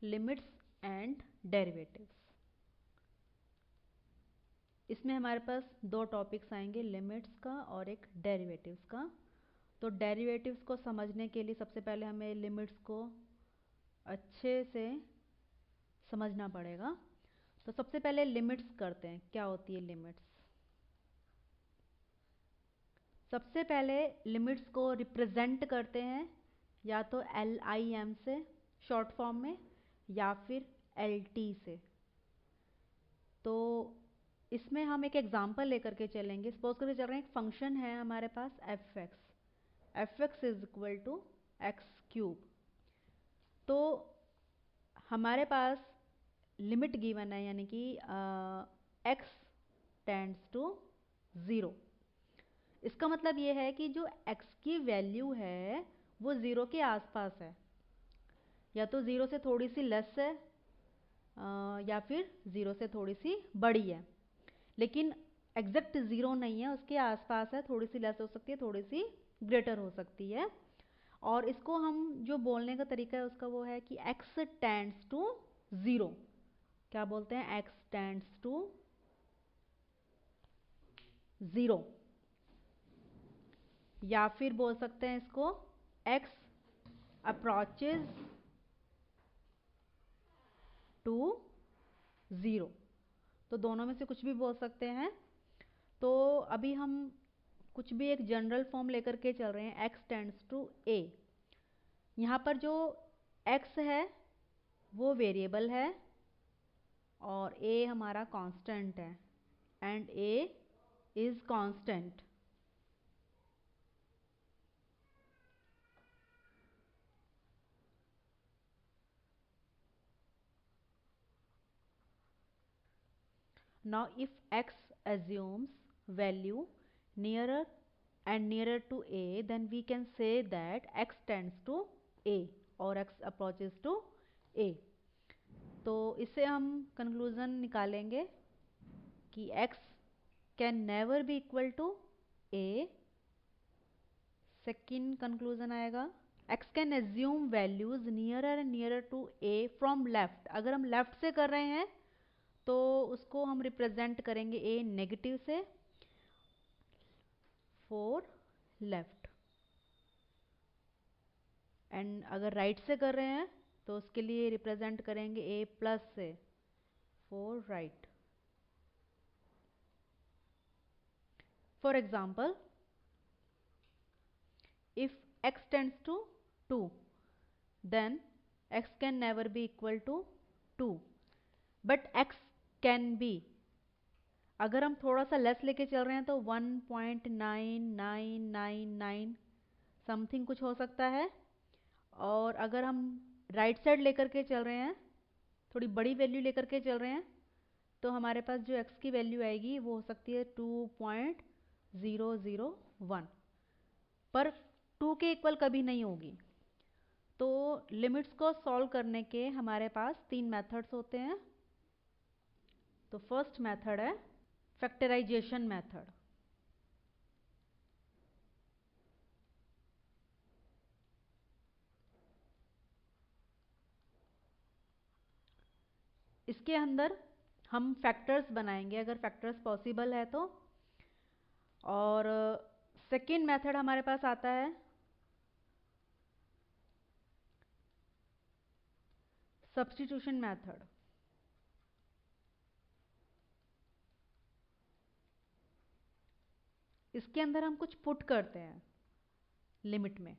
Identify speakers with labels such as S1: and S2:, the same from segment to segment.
S1: Limits and derivatives. इसमें हमारे पास दो टॉपिक्स आएंगे, लिमिट्स का और एक डेरिवेटिव्स का। तो डेरिवेटिव्स को समझने के लिए सबसे पहले हमें लिमिट्स को अच्छे से समझना पड़ेगा। तो सबसे पहले लिमिट्स करते हैं, क्या होती है लिमिट्स। सबसे पहले लिमिट्स को रिप्रेजेंट करते हैं या तो LIM से शॉर्ट फॉर्म में या फिर LT से। तो इसमें हम एक एग्जांपल लेकर के चलेंगे। सपोज करके चल रहे हैं, एक फंक्शन है हमारे पास f(x) is equal to x³। तो हमारे पास लिमिट गिवन है, यानी कि x टेंड्स टू 0। इसका मतलब ये है कि जो x की वैल्यू है वो 0 के आसपास है, या तो 0 से थोड़ी सी लेस है या फिर 0 से थोड़ी सी बड़ी है, लेकिन एग्जैक्ट 0 नहीं है, उसके आसपास है, थोड़ी सी लेस हो सकती है, थोड़ी सी ग्रेटर हो सकती है। और इसको हम जो बोलने का तरीका है उसका वो है कि x टेंड्स टू 0। क्या बोलते हैं? x tends to 0। या फिर बोल सकते हैं इसको x अप्रोचेज टू 0। तो दोनों में से कुछ भी बोल सकते हैं। तो अभी हम कुछ भी एक जनरल फॉर्म लेकर के चल रहे हैं, x टेंड्स टू a। यहाँ पर जो x है वो वेरिएबल है और a हमारा कांस्टेंट है, and a is constant. Now if x assumes value nearer and nearer to a, then we can say that x tends to a or x approaches to a। तो इससे हम conclusion निकालेंगे कि x can never be equal to a। Second conclusion आएगा x can assume values nearer and nearer to a from left. अगर हम left से कर रहे हैं तो उसको हम रिप्रेजेंट करेंगे a नेगेटिव से, फॉर लेफ्ट। एंड अगर राइट से कर रहे हैं तो उसके लिए रिप्रेजेंट करेंगे a प्लस से, for right. For example, if x tends to 2, then x can never be equal to 2, but x can be। अगर हम थोड़ा सा लेस लेके चल रहे हैं तो 1.9999 समथिंग कुछ हो सकता है। और अगर हम राइट साइड लेकर के चल रहे हैं, थोड़ी बड़ी वैल्यू लेकर के चल रहे हैं, तो हमारे पास जो x की वैल्यू आएगी वो हो सकती है 2.001, पर 2 के इक्वल कभी नहीं होगी। तो लिमिट्स को सॉल्व करने के हमारे पास 3 मेथड्स होते हैं। तो फर्स्ट मेथड है फैक्टराइजेशन मेथड। इसके अंदर हम फैक्टर्स बनाएंगे अगर फैक्टर्स पॉसिबल है तो। और सेकेंड मेथड हमारे पास आता है सब्स्टिट्यूशन मेथड। इसके अंदर हम कुछ पुट करते हैं लिमिट में।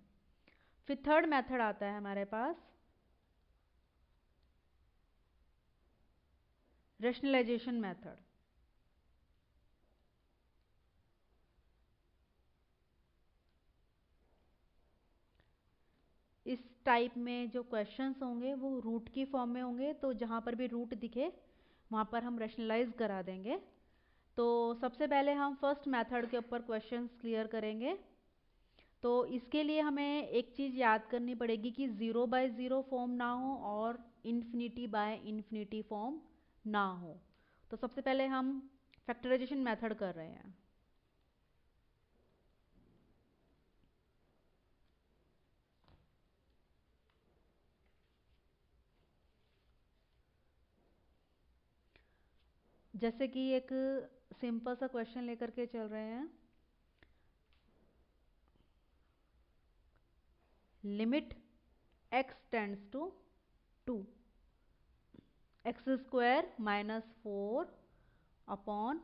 S1: फिर थर्ड मेथड आता है हमारे पास रैशनलाइजेशन मेथड। इस टाइप में जो क्वेश्चंस होंगे वो रूट की फॉर्म में होंगे, तो जहाँ पर भी रूट दिखे वहाँ पर हम रैशनलाइज करा देंगे। तो सबसे पहले हम फर्स्ट मेथड के ऊपर क्वेश्चंस क्लियर करेंगे। तो इसके लिए हमें एक चीज़ याद करनी पड़ेगी कि 0/0 फॉर्म ना हो और इन्फिनिटी/इन्फिनिटी फॉर्म ना हो। तो सबसे पहले हम फैक्टराइजेशन मेथड कर रहे हैं। जैसे कि एक सिंपल सा क्वेश्चन लेकर के चल रहे हैं, limit x tends to 2, x square minus 4 upon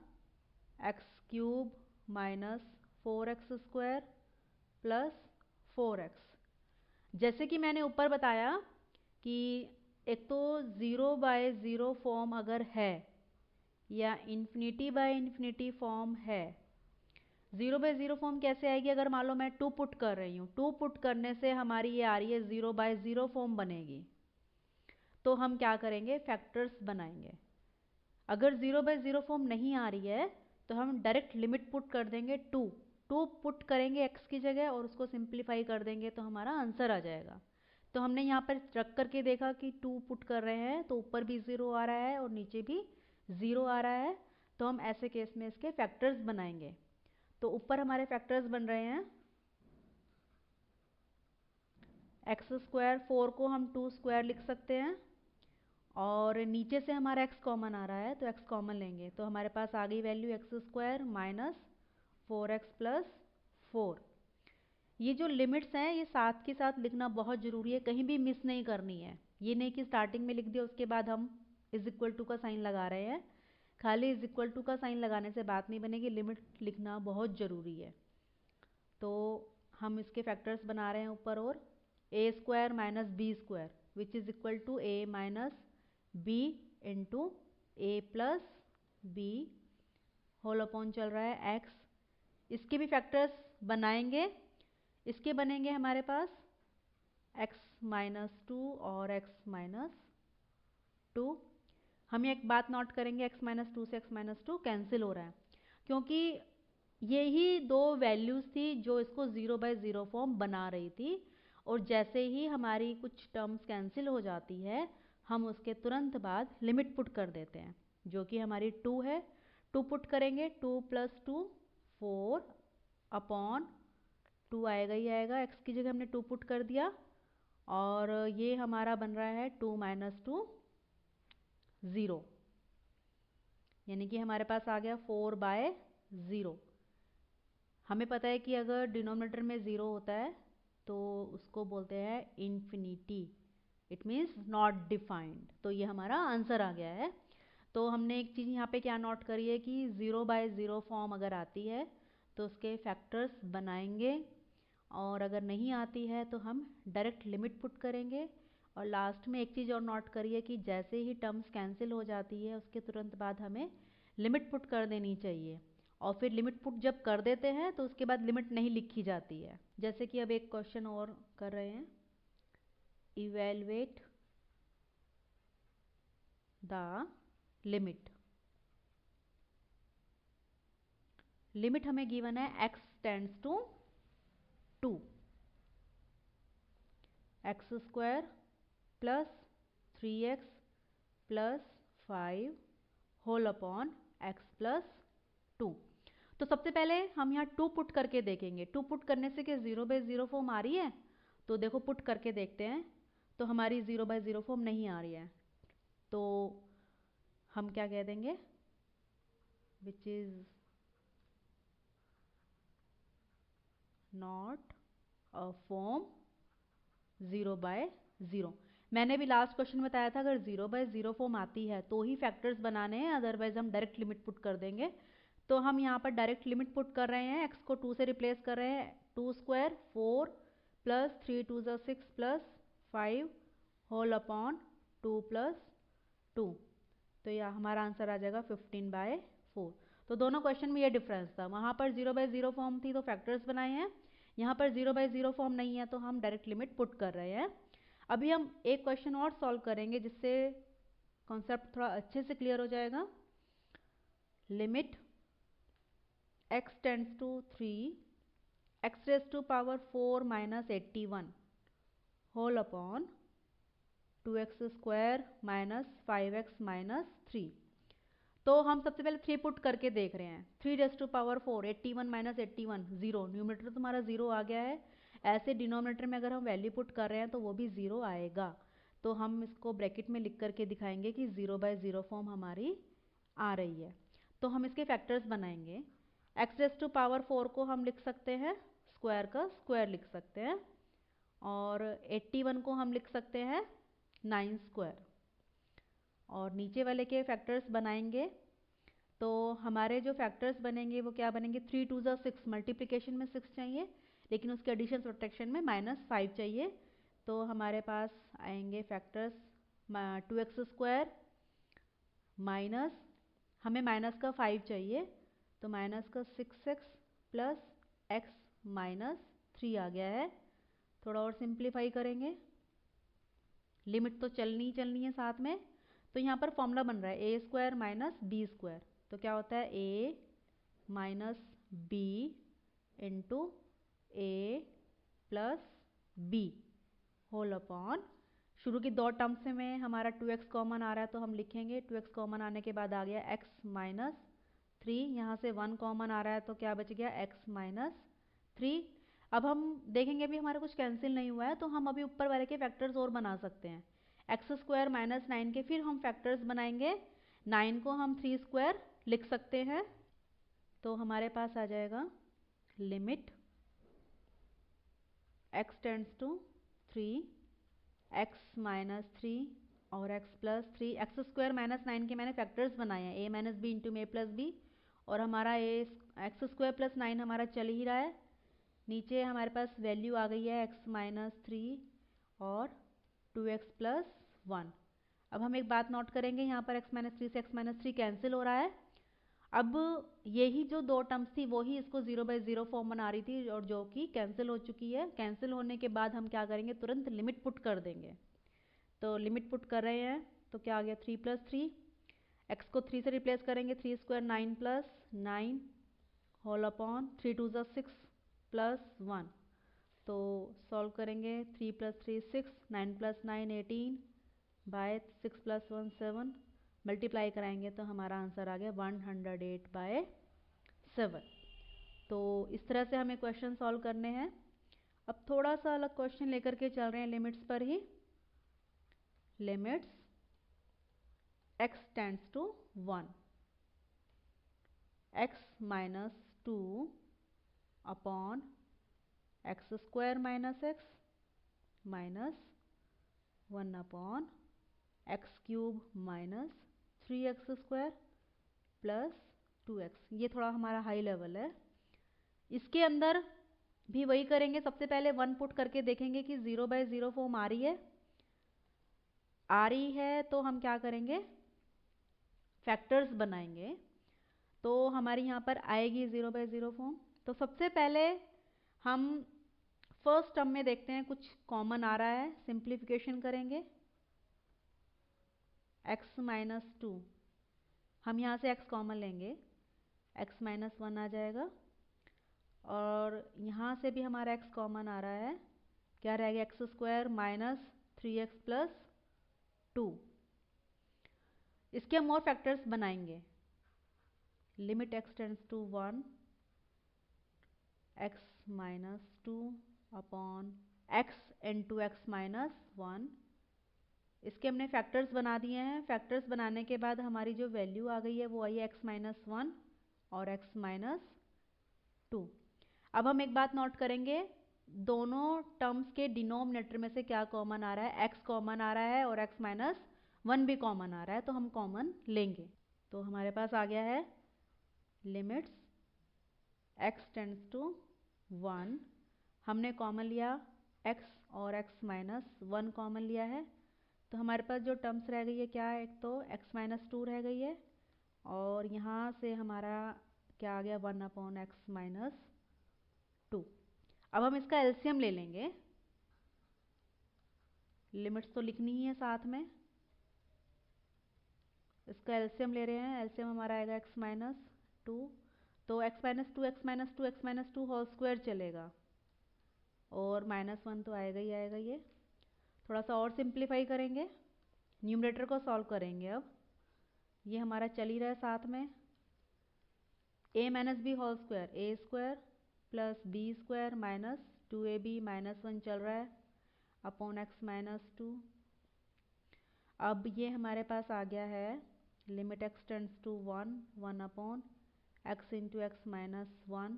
S1: x cube minus 4x square plus 4x। जैसे कि मैंने ऊपर बताया कि एक तो 0/0 फॉर्म अगर है या इन्फिनिटी बाय इन्फिनिटी फॉर्म है। 0/0 फॉर्म कैसे आएगी? अगर मान लो मैं 2 पुट कर रही हूँ, 2 पुट करने से हमारी ये आ रही है 0/0 फॉर्म बनेगी। तो हम क्या करेंगे? फैक्टर्स बनाएंगे। अगर 0/0 फॉर्म नहीं आ रही है तो हम डायरेक्ट लिमिट पुट कर देंगे 2 पुट करेंगे x की जगह और उसको सिंप्लीफाई कर देंगे तो हमारा आंसर आ जाएगा। तो हमने यहाँ पर रख करके देखा कि 2 पुट कर रहे हैं तो ऊपर भी 0 आ रहा है और नीचे भी 0 आ रहा है। तो हम ऐसे केस में इसके फैक्टर्स बनाएंगे। तो ऊपर हमारे फैक्टर्स बन रहे हैं एक्स स्क्वायर, 4 को हम 2 स्क्वायर लिख सकते हैं और नीचे से हमारा x कॉमन आ रहा है तो x कॉमन लेंगे तो हमारे पास आ गई value x square minus 4x plus 4। ये जो लिमिट्स हैं ये साथ के साथ लिखना बहुत ज़रूरी है, कहीं भी मिस नहीं करनी है। ये नहीं कि स्टार्टिंग में लिख दिया उसके बाद हम इज इक्वल टू का साइन लगा रहे हैं। खाली इज इक्वल टू का साइन लगाने से बात नहीं बनेगी, लिमिट लिखना बहुत ज़रूरी है। तो हम इसके फैक्टर्स बना रहे हैं ऊपर, और A square minus B square which is equal to A minus B into A plus B whole upon चल रहा है एक्स। इसके भी फैक्टर्स बनाएंगे। इसके बनेंगे हमारे पास x माइनस 2 और x माइनस 2। हम एक बात नोट करेंगे, x माइनस 2 से x माइनस 2 कैंसिल हो रहा है क्योंकि यही दो वैल्यूज़ थी जो इसको 0/0 फॉर्म बना रही थी। और जैसे ही हमारी कुछ टर्म्स कैंसिल हो जाती है हम उसके तुरंत बाद लिमिट पुट कर देते हैं, जो कि हमारी 2 है। 2 पुट करेंगे, 2 + 2 4 अपॉन 2 आएगा ही आएगा, x की जगह हमने 2 पुट कर दिया और ये हमारा बन रहा है 2 - 2 0, यानी कि हमारे पास आ गया 4/0। हमें पता है कि अगर डिनोमिनेटर में 0 होता है तो उसको बोलते हैं infinity, it means not defined. तो ये हमारा आंसर आ गया है। तो हमने एक चीज़ यहाँ पे क्या नोट करी है कि 0/0 फॉर्म अगर आती है तो उसके फैक्टर्स बनाएंगे, और अगर नहीं आती है तो हम डायरेक्ट लिमिट पुट करेंगे। और लास्ट में एक चीज़ और नोट करिए कि जैसे ही टर्म्स कैंसिल हो जाती है उसके तुरंत बाद हमें लिमिट पुट कर देनी चाहिए। और फिर लिमिट पुट जब कर देते हैं तो उसके बाद लिमिट नहीं लिखी जाती है। जैसे कि अब एक क्वेश्चन और कर रहे हैं, इवेलुएट द लिमिट। लिमिट हमें गिवन है x tends to 2, x square plus 3x प्लस 5 होल अपॉन x प्लस 2। तो सबसे पहले हम यहाँ 2 पुट करके देखेंगे। 2 पुट करने से क्या 0/0 फॉर्म आ रही है? तो देखो पुट करके देखते हैं, तो हमारी 0/0 फॉर्म नहीं आ रही है। तो हम क्या कह देंगे, which is not a form 0/0। मैंने भी लास्ट क्वेश्चन में बताया था अगर 0/0 फॉर्म आती है तो ही फैक्टर्स बनाने हैं, अदरवाइज हम डायरेक्ट लिमिट पुट कर देंगे। तो हम यहाँ पर डायरेक्ट लिमिट पुट कर रहे हैं, x को 2 से रिप्लेस कर रहे हैं। 2 स्क्वायर 4 प्लस 3 2 ज़ा 6 प्लस 5 होल अपॉन 2 + 2। तो यह हमारा आंसर आ जाएगा 15/4। तो दोनों क्वेश्चन में ये डिफरेंस था, वहाँ पर 0/0 फॉर्म थी तो फैक्टर्स बनाए हैं, यहाँ पर 0/0 फॉर्म नहीं है तो हम डायरेक्ट लिमिट पुट कर रहे हैं। अभी हम एक क्वेश्चन और सॉल्व करेंगे जिससे कॉन्सेप्ट थोड़ा अच्छे से क्लियर हो जाएगा। Limit x tends to 3 x⁴ - 81 whole upon 2x square minus 5x minus 3। तो हम सबसे पहले 3 पुट करके देख रहे हैं। 3⁴ 81 - 81 0, न्यूमरेटर तुम्हारा 0 आ गया है। ऐसे डिनोमिनेटर में अगर हम वैल्यू पुट कर रहे हैं तो वो भी 0 आएगा। तो हम इसको ब्रैकेट में लिख करके दिखाएंगे कि 0/0 फॉर्म हमारी आ रही है। तो हम इसके फैक्टर्स बनाएंगे। एक्स रेस टू पावर 4 को हम लिख सकते हैं स्क्वायर का स्क्वायर लिख सकते हैं, और 81 को हम लिख सकते हैं 9 स्क्वायर। और नीचे वाले के फैक्टर्स बनाएंगे तो हमारे जो फैक्टर्स बनेंगे वो क्या बनेंगे, 3 2 ज़ा 6, मल्टीप्लिकेशन में 6 चाहिए लेकिन उसके एडिशन सब्ट्रैक्शन में -5 चाहिए। तो हमारे पास आएंगे फैक्टर्स 2x स्क्वायर माइनस, हमें माइनस का 5 चाहिए तो माइनस का 6x प्लस x माइनस 3 आ गया है। थोड़ा और सिंप्लीफाई करेंगे, लिमिट तो चलनी ही चलनी है साथ में। तो यहाँ पर फॉर्मूला बन रहा है a square minus B square. तो क्या होता है a minus B into A plus B whole upon, शुरू की दो टर्म्स में हमारा 2x कॉमन आ रहा है तो हम लिखेंगे 2x कॉमन आने के बाद आ गया x माइनस 3, यहाँ से 1 कॉमन आ रहा है तो क्या बच गया x माइनस 3। अब हम देखेंगे अभी हमारा कुछ कैंसिल नहीं हुआ है तो हम अभी ऊपर वाले के फैक्टर्स और बना सकते हैं। एक्स स्क्वायर माइनस 9 के फिर हम फैक्टर्स बनाएंगे, 9 को हम 3 स्क्वायर लिख सकते हैं। तो हमारे पास आ जाएगा limit x tends to 3, x minus 3 और x plus 3। X square minus 9 के मैंने फैक्टर्स बनाए हैं a माइनस बी इंटू में a प्लस बी, और हमारा एक्स स्क्वायर प्लस 9 हमारा चल ही रहा है। नीचे हमारे पास वैल्यू आ गई है x माइनस 3 और 2x प्लस 1। अब हम एक बात नोट करेंगे, यहाँ पर x माइनस 3 से x माइनस 3 कैंसिल हो रहा है। अब यही जो दो टर्म्स थी वही इसको 0/0 फॉर्म बना रही थी और जो कि कैंसिल हो चुकी है। कैंसिल होने के बाद हम क्या करेंगे, तुरंत लिमिट पुट कर देंगे। तो लिमिट पुट कर रहे हैं तो क्या आ गया 3 प्लस 3, एक्स को 3 से रिप्लेस करेंगे 3 स्क्वायर 9 प्लस 9 होल अपॉन 3 2 ज़ा 6 प्लस 1। तो सॉल्व करेंगे 3 plus 3 6, 9 plus 9 18 by 6 plus 1 7, multiply कराएंगे तो हमारा आंसर आ गया 108/7। तो इस तरह से हमें क्वेश्चन सॉल्व करने हैं। अब थोड़ा सा अलग क्वेश्चन लेकर के चल रहे हैं लिमिट्स पर ही। Limits x tends to 1, x minus 2 upon x square minus x minus 1 upon x cube minus 3x square plus 2x। ये थोड़ा हमारा हाई लेवल है। इसके अंदर भी वही करेंगे, सबसे पहले 1 पुट करके देखेंगे कि 0/0 फॉर्म आ रही है तो हम क्या करेंगे, फैक्टर्स बनाएंगे। तो हमारी यहाँ पर आएगी 0/0 फॉर्म। तो सबसे पहले हम फर्स्ट टर्म में देखते हैं कुछ कॉमन आ रहा है, सिंप्लीफिकेशन करेंगे। x माइनस 2, हम यहाँ से x कॉमन लेंगे, x माइनस 1 आ जाएगा, और यहाँ से भी हमारा x कॉमन आ रहा है, क्या रहेगा x square minus 3x plus 2। इसके हम और फैक्टर्स बनाएंगे। Limit x tends to 1, x minus 2 upon x into x minus 1। इसके हमने फैक्टर्स बना दिए हैं। फैक्टर्स बनाने के बाद हमारी जो वैल्यू आ गई है वो आई है x माइनस 1 और x माइनस 2। अब हम एक बात नोट करेंगे, दोनों टर्म्स के डिनोमिनेटर में से क्या कॉमन आ रहा है, x कॉमन आ रहा है और x माइनस 1 भी कॉमन आ रहा है, तो हम कॉमन लेंगे। तो हमारे पास आ गया है लिमिट्स x टेंड्स टू 1, हमने कॉमन लिया x और x माइनस 1 कॉमन लिया है। तो हमारे पास जो टर्म्स रह गई है क्या है, एक तो x माइनस 2 रह गई है, और यहाँ से हमारा क्या आ गया 1 अपॉन एक्स माइनस 2। अब हम इसका एलसीएम ले लेंगे, लिमिट्स तो लिखनी ही है साथ में। इसका एलसीएम ले रहे हैं, एलसीएम हमारा आएगा x माइनस 2, तो x minus 2 x minus 2 x minus 2 whole square चलेगा, और -1 तो आएगा ही आएगा। ये थोड़ा सा और सिंप्लीफाई करेंगे, न्यूमरेटर को सॉल्व करेंगे। अब ये हमारा चल ही रहा है साथ में, a minus B whole square a square plus B square minus 2ab minus 1 चल रहा है अपॉन एक्स माइनस 2। अब ये हमारे पास आ गया है limit x tends to 1 upon x into x minus 1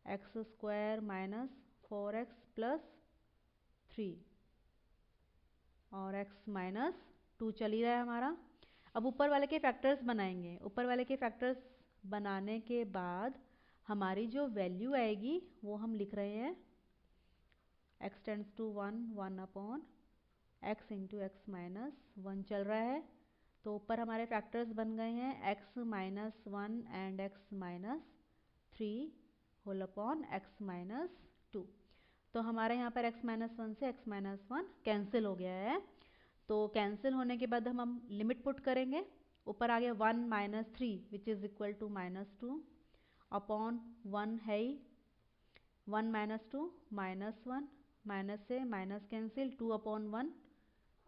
S1: x square minus 4x plus 3 और x माइनस 2 चल ही रहा है हमारा। अब ऊपर वाले के फैक्टर्स बनाएंगे। ऊपर वाले के फैक्टर्स बनाने के बाद हमारी जो वैल्यू आएगी वो हम लिख रहे हैं x tends to 1 upon x into x minus 1 चल रहा है। तो ऊपर हमारे फैक्टर्स बन गए हैं x minus 1 and x minus 3 whole upon x minus 2। तो हमारे यहाँ पर x माइनस 1 से x माइनस 1 कैंसिल हो गया है। तो कैंसिल होने के बाद हम लिमिट पुट करेंगे। ऊपर आ गया 1 minus 3 which is equal to minus 2 upon 1 है 1 माइनस 2 माइनस 1 माइनस से minus cancel 2 upon 1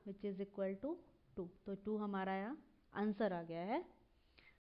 S1: which is equal to 2। तो 2 हमारा यहाँ आंसर आ गया है।